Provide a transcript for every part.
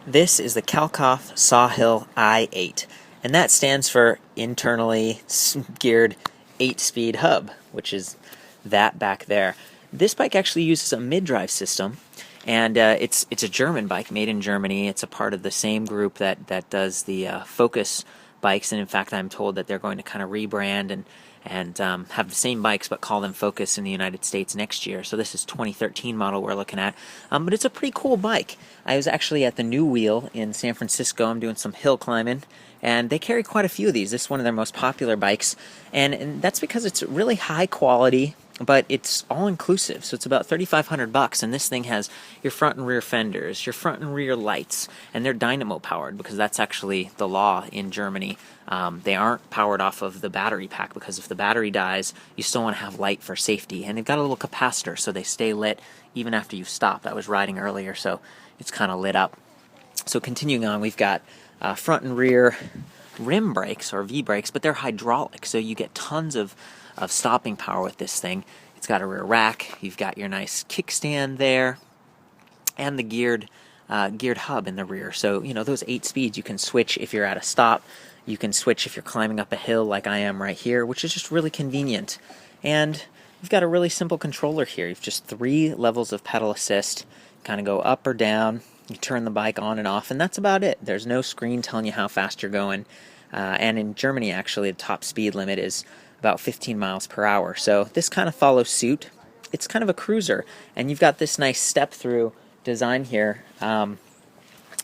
This is the Kalkhoff Sahel i8, and that stands for internally geared 8-speed hub, which is that back there. This bike actually uses a mid-drive system, and it's a German bike made in Germany. It's a part of the same group that does the Focus bikes, and in fact I'm told that they're going to kind of rebrand and have the same bikes but call them Focus in the United States next year. So this is 2013 model we're looking at, but it's a pretty cool bike. I was actually at the New Wheel in San Francisco. I'm doing some hill climbing, and they carry quite a few of these. This is one of their most popular bikes, and that's because it's really high quality, but it's all inclusive. So it's about $3,500, and this thing has your front and rear fenders, your front and rear lights, and they're dynamo powered because that's actually the law in Germany. They aren't powered off of the battery pack because if the battery dies, you still want to have light for safety. And they've got a little capacitor so they stay lit even after you've stopped. I was riding earlier, so it's kind of lit up. So continuing on, we've got front and rear rim brakes or V-brakes, but they're hydraulic, so you get tons of stopping power with this thing. It's got a rear rack, you've got your nice kickstand there, and the geared hub in the rear. So, you know, those 8 speeds you can switch if you're at a stop. You can switch if you're climbing up a hill like I am right here, which is just really convenient. And you've got a really simple controller here. You've just 3 levels of pedal assist. Kind of go up or down. You turn the bike on and off, and that's about it. There's no screen telling you how fast you're going. And in Germany, actually, the top speed limit is about 15 miles per hour. So this kind of follows suit. It's kind of a cruiser, and you've got this nice step-through design here.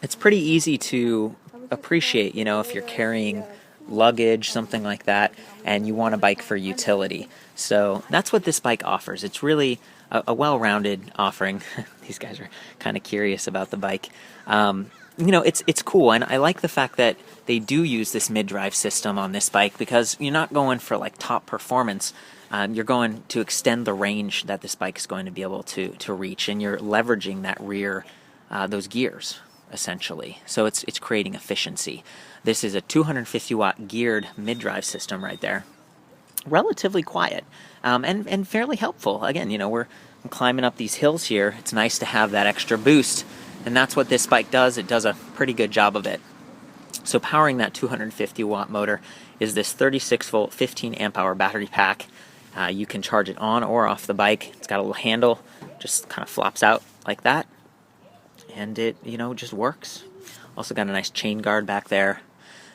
It's pretty easy to appreciate, you know, if you're carrying luggage, something like that, and you want a bike for utility. So that's what this bike offers. It's really a well-rounded offering. These guys are kind of curious about the bike. You know, it's cool, and I like the fact that they do use this mid-drive system on this bike because you're not going for like top performance. You're going to extend the range that this bike is going to be able to reach, and you're leveraging that rear, those gears, essentially. So it's creating efficiency. This is a 250-watt geared mid-drive system right there. Relatively quiet, and fairly helpful. Again, you know, I'm climbing up these hills here. It's nice to have that extra boost, and that's what this bike does. It does a pretty good job of it. So powering that 250-watt motor is this 36-volt, 15-amp-hour battery pack. You can charge it on or off the bike. It's got a little handle, just kind of flops out like that, and it, you know, just works. Also got a nice chain guard back there.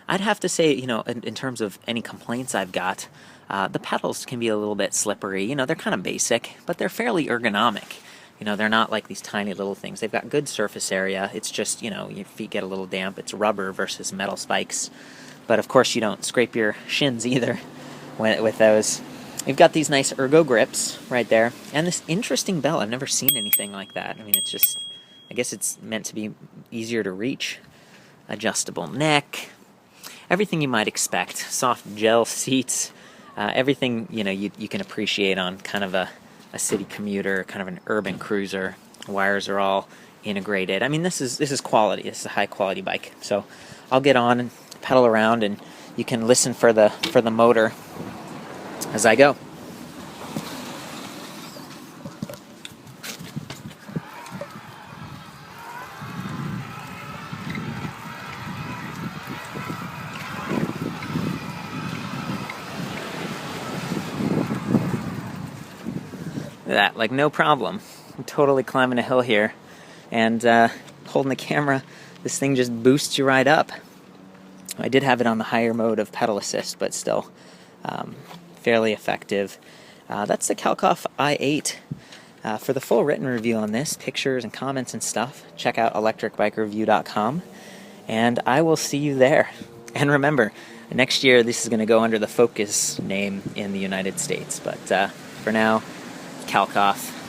I'd have to say, you know, in terms of any complaints I've got, the pedals can be a little bit slippery. You know, they're kind of basic, but they're fairly ergonomic. You know, they're not like these tiny little things. They've got good surface area. It's just, you know, your feet get a little damp. It's rubber versus metal spikes. But of course you don't scrape your shins either with those. We've got these nice ergo grips right there. And this interesting belt. I've never seen anything like that. I mean, it's just, I guess it's meant to be easier to reach. Adjustable neck. Everything you might expect. Soft gel seats. Everything, you know, you can appreciate on kind of a city commuter, kind of an urban cruiser. Wires are all integrated. I mean, this is quality. This is a high quality bike. So I'll get on and pedal around, and you can listen for the motor as I go. That, like, no problem. I'm totally climbing a hill here, and holding the camera, this thing just boosts you right up. I did have it on the higher mode of pedal assist, but still fairly effective. That's the Kalkhoff i8. For the full written review on this, pictures and comments and stuff, check out ElectricBikeReview.com, and I will see you there. And remember, next year this is going to go under the Focus name in the United States, but for now, Kalkhoff.